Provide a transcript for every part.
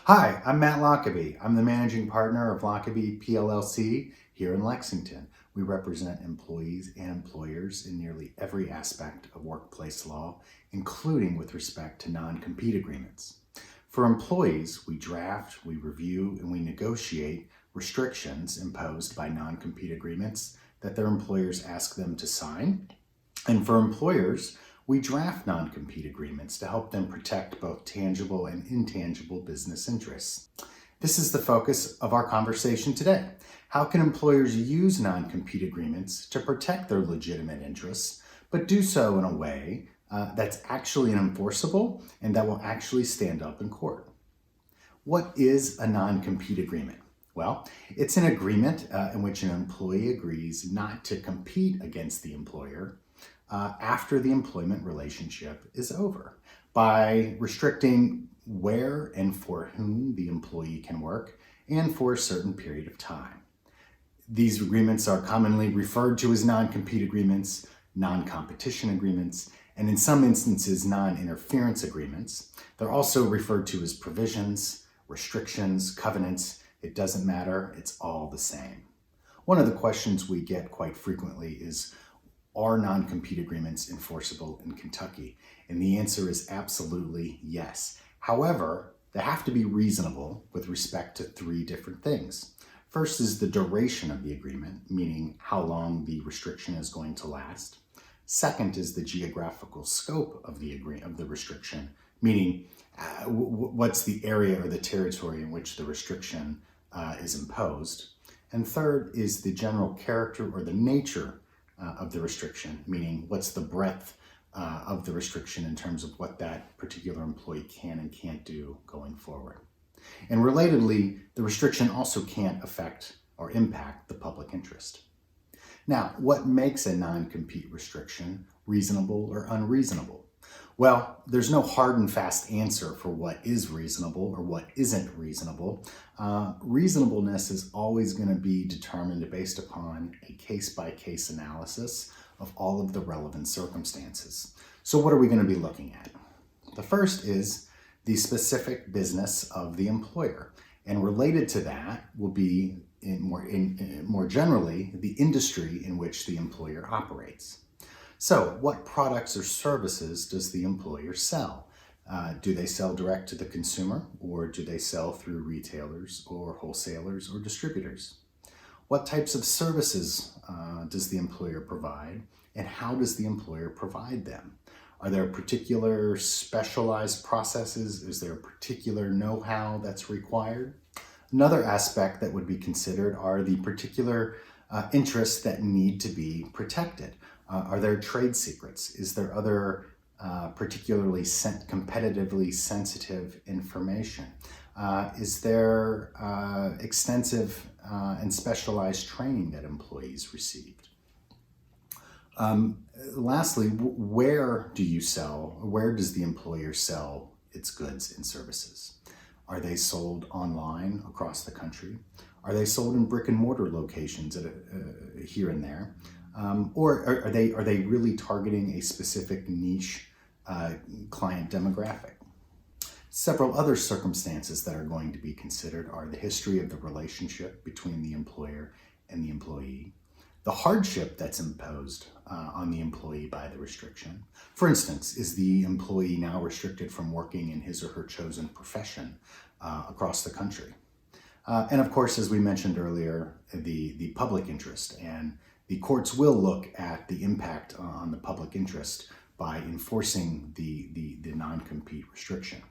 Hi, I'm Matt Lockaby. I'm the managing partner of Lockaby PLLC here in Lexington. We represent employees and employers in nearly every aspect of workplace law, including with respect to non-compete agreements. For employees, we draft, we review, and we negotiate restrictions imposed by non-compete agreements that their employers ask them to sign. And for employers, we draft non-compete agreements to help them protect both tangible and intangible business interests. This is the focus of our conversation today. How can employers use non-compete agreements to protect their legitimate interests, but do so in a way that's actually enforceable and that will actually stand up in court? What is a non-compete agreement? Well, it's an agreement in which an employee agrees not to compete against the employer after the employment relationship is over by restricting where and for whom the employee can work and for a certain period of time. These agreements are commonly referred to as non-compete agreements, non-competition agreements, and in some instances, non-interference agreements. They're also referred to as provisions, restrictions, covenants. It doesn't matter, it's all the same. One of the questions we get quite frequently is, are non-compete agreements enforceable in Kentucky? And the answer is absolutely yes. However, they have to be reasonable with respect to three different things. First is the duration of the agreement, meaning how long the restriction is going to last. Second is the geographical scope of the restriction, meaning what's the area or the territory in which the restriction is imposed. And third is the general character or the nature of the restriction, meaning what's the breadth of the restriction in terms of what that particular employee can and can't do going forward. And relatedly, the restriction also can't affect or impact the public interest. Now, what makes a non-compete restriction reasonable or unreasonable? Well, there's no hard and fast answer for what is reasonable or what isn't reasonable. Reasonableness is always going to be determined based upon a case-by-case analysis of all of the relevant circumstances. So what are we going to be looking at? The first is the specific business of the employer. And related to that will be, more generally, the industry in which the employer operates. So what products or services does the employer sell? Do they sell direct to the consumer, or do they sell through retailers or wholesalers or distributors? What types of services does the employer provide, and how does the employer provide them? Are there particular specialized processes? Is there a particular know-how that's required? Another aspect that would be considered are the particular interests that need to be protected. Are there trade secrets? Is there other particularly competitively sensitive information? Is there extensive and specialized training that employees received? Lastly, where do you sell, or where does the employer sell its goods and services? Are they sold online across the country? Are they sold in brick and mortar locations here and there? Or are they really targeting a specific niche client demographic? Several other circumstances that are going to be considered are the history of the relationship between the employer and the employee, the hardship that's imposed on the employee by the restriction. For instance, is the employee now restricted from working in his or her chosen profession across the country? And of course, as we mentioned earlier, the public interest, and the courts will look at the impact on the public interest by enforcing the non-compete restriction.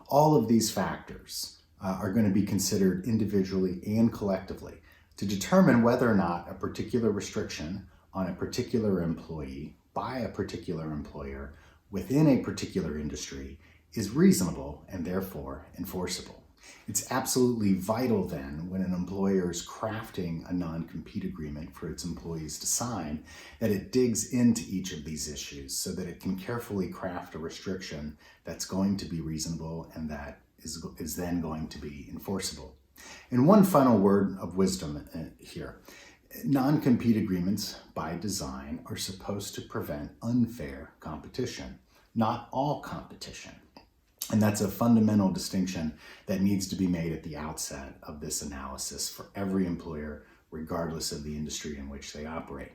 All of these factors are going to be considered individually and collectively to determine whether or not a particular restriction on a particular employee by a particular employer within a particular industry is reasonable and therefore enforceable. It's absolutely vital then, when an employer is crafting a non-compete agreement for its employees to sign, that it digs into each of these issues so that it can carefully craft a restriction that's going to be reasonable and that is then going to be enforceable. And one final word of wisdom here. Non-compete agreements by design are supposed to prevent unfair competition, not all competition. And that's a fundamental distinction that needs to be made at the outset of this analysis for every employer, regardless of the industry in which they operate.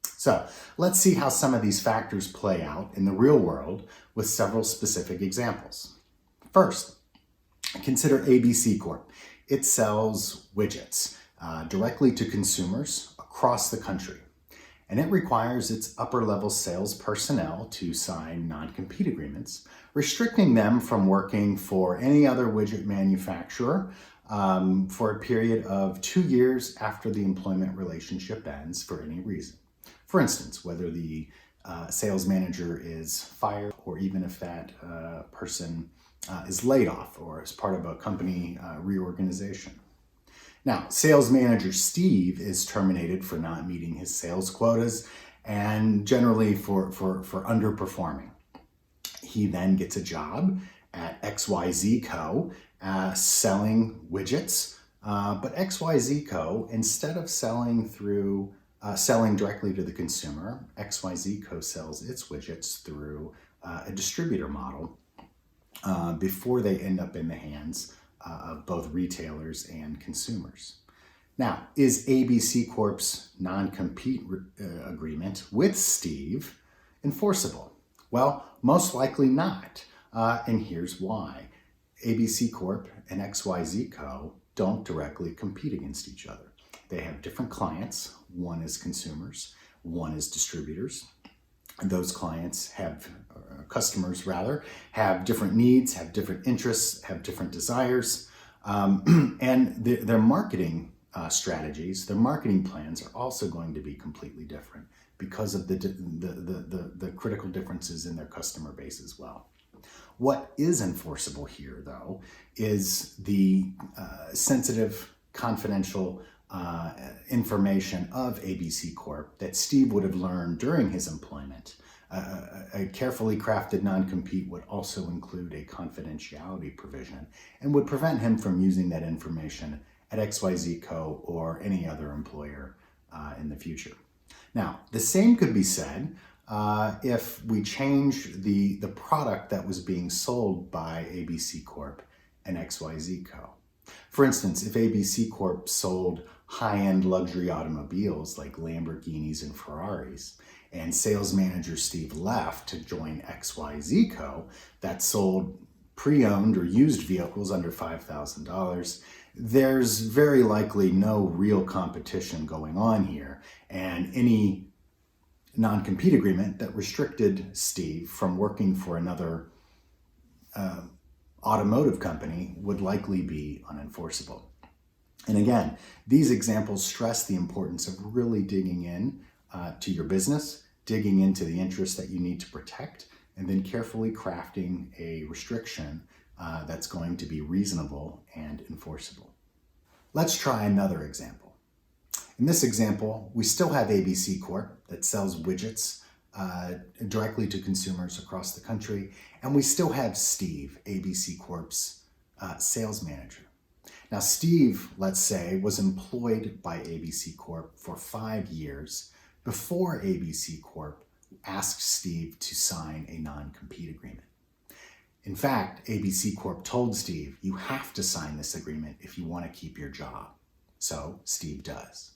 So let's see how some of these factors play out in the real world with several specific examples. First, consider ABC Corp. It sells widgets directly to consumers across the country, and it requires its upper-level sales personnel to sign non-compete agreements, restricting them from working for any other widget manufacturer for a period of 2 years after the employment relationship ends for any reason. For instance, whether the sales manager is fired, or even if that person is laid off or as part of a company reorganization. Now, sales manager Steve is terminated for not meeting his sales quotas and generally for underperforming. He then gets a job at XYZ Co. Selling widgets, but XYZ Co., instead of selling directly to the consumer, XYZ Co. sells its widgets through a distributor model before they end up in the hands of both retailers and consumers. Now, is ABC Corp's non-compete agreement with Steve enforceable? Well, most likely not, and here's why. ABC Corp and XYZ Co. don't directly compete against each other. They have different clients. One is consumers, one is distributors. Those customers have different needs, have different interests, have different desires, and their marketing strategies, their marketing plans are also going to be completely different because of the critical differences in their customer base as well. What is enforceable here, though, is the sensitive, confidential information of ABC Corp. That Steve would have learned during his employment. A carefully crafted non-compete would also include a confidentiality provision and would prevent him from using that information at XYZ Co. or any other employer in the future. Now, the same could be said if we change the product that was being sold by ABC Corp. And XYZ Co. For instance, if ABC Corp. Sold high-end luxury automobiles like Lamborghinis and Ferraris, and sales manager Steve left to join XYZ Co. that sold pre-owned or used vehicles under $5,000, there's very likely no real competition going on here, and any non-compete agreement that restricted Steve from working for another automotive company would likely be unenforceable. And again, these examples stress the importance of really digging in to your business, digging into the interests that you need to protect, and then carefully crafting a restriction that's going to be reasonable and enforceable. Let's try another example. In this example, we still have ABC Corp. That sells widgets directly to consumers across the country, and we still have Steve, ABC Corp's sales manager. Now, Steve, let's say, was employed by ABC Corp. For 5 years before ABC Corp. Asked Steve to sign a non-compete agreement. In fact, ABC Corp. Told Steve, you have to sign this agreement if you want to keep your job. So Steve does.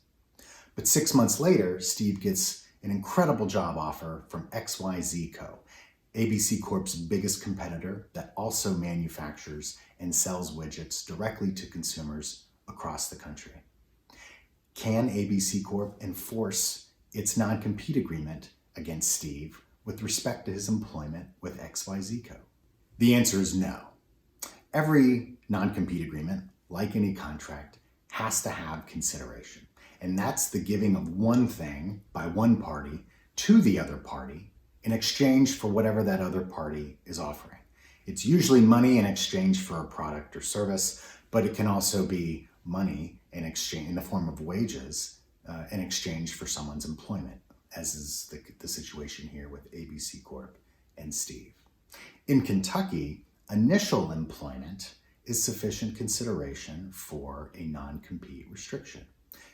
But 6 months later, Steve gets an incredible job offer from XYZ Co., ABC Corp's biggest competitor that also manufactures and sells widgets directly to consumers across the country. Can ABC Corp. Enforce its non-compete agreement against Steve with respect to his employment with XYZ Co.? The answer is no. Every non-compete agreement, like any contract, has to have consideration. And that's the giving of one thing by one party to the other party in exchange for whatever that other party is offering. It's usually money in exchange for a product or service, but it can also be money in exchange in the form of wages in exchange for someone's employment, as is the situation here with ABC Corp. And Steve. In Kentucky, initial employment is sufficient consideration for a non-compete restriction.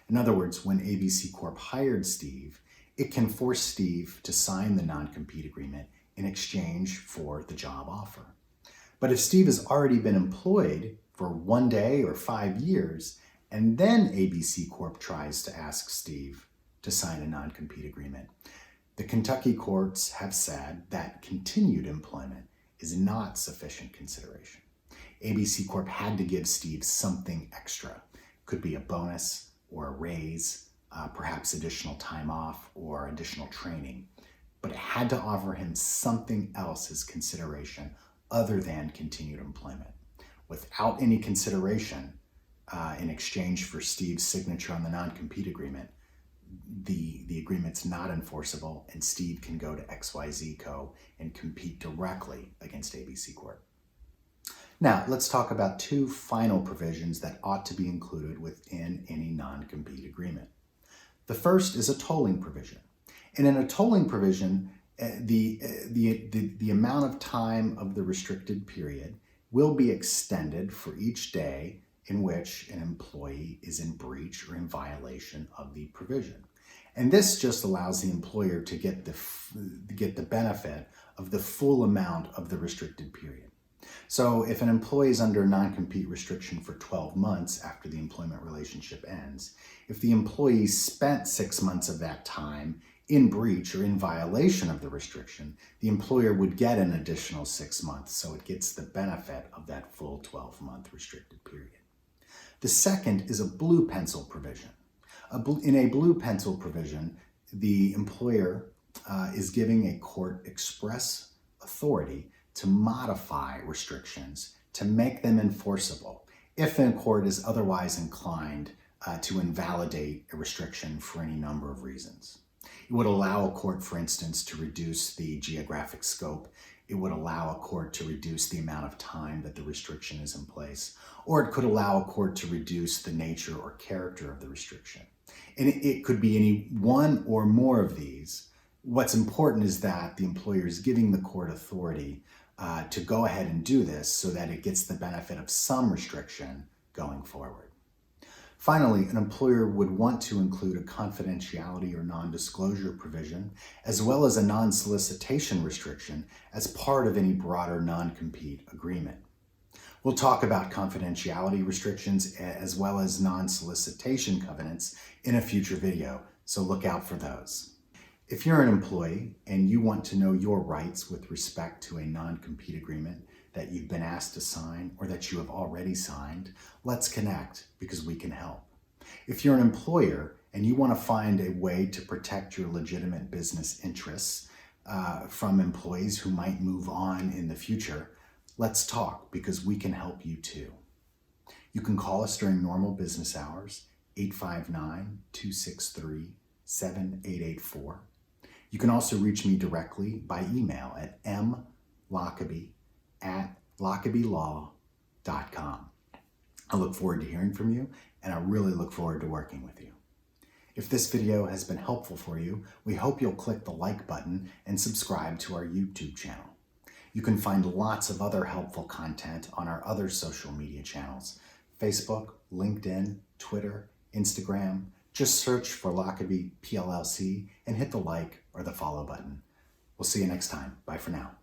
In other words, when ABC Corp. Hired Steve, it can force Steve to sign the non-compete agreement in exchange for the job offer. But if Steve has already been employed for 1 day or 5 years, and then ABC Corp tries to ask Steve to sign a non-compete agreement, the Kentucky courts have said that continued employment is not sufficient consideration. ABC Corp had to give Steve something extra. Could be a bonus or a raise, perhaps additional time off or additional training. But it had to offer him something else as consideration other than continued employment. Without any consideration in exchange for Steve's signature on the non-compete agreement, the agreement's not enforceable, and Steve can go to XYZ Co. and compete directly against ABC Corp. Now, let's talk about two final provisions that ought to be included within any non-compete agreement. The first is a tolling provision. And in a tolling provision, the amount of time of the restricted period will be extended for each day in which an employee is in breach or in violation of the provision. And this just allows the employer to get the benefit of the full amount of the restricted period. So if an employee is under a non-compete restriction for 12 months after the employment relationship ends, if the employee spent 6 months of that time in breach or in violation of the restriction, the employer would get an additional 6 months, so it gets the benefit of that full 12-month restricted period. The second is a blue pencil provision. In a blue pencil provision, the employer is giving a court express authority to modify restrictions to make them enforceable if a court is otherwise inclined to invalidate a restriction for any number of reasons. It would allow a court, for instance, to reduce the geographic scope. It would allow a court to reduce the amount of time that the restriction is in place, or it could allow a court to reduce the nature or character of the restriction. And it could be any one or more of these. What's important is that the employer is giving the court authority to go ahead and do this so that it gets the benefit of some restriction going forward. Finally, an employer would want to include a confidentiality or non-disclosure provision, as well as a non-solicitation restriction as part of any broader non-compete agreement. We'll talk about confidentiality restrictions as well as non-solicitation covenants in a future video, so look out for those. If you're an employee and you want to know your rights with respect to a non-compete agreement that you've been asked to sign or that you have already signed, let's connect because we can help. If you're an employer and you want to find a way to protect your legitimate business interests from employees who might move on in the future, let's talk because we can help you too. You can call us during normal business hours, 859-263-7884. You can also reach me directly by email at mlockaby@lockabylaw.com. I look forward to hearing from you, and I really look forward to working with you. If this video has been helpful for you, we hope you'll click the like button and subscribe to our YouTube channel. You can find lots of other helpful content on our other social media channels: Facebook, LinkedIn, Twitter, Instagram. Just search for Lockaby PLLC and hit the like or the follow button. We'll see you next time. Bye for now.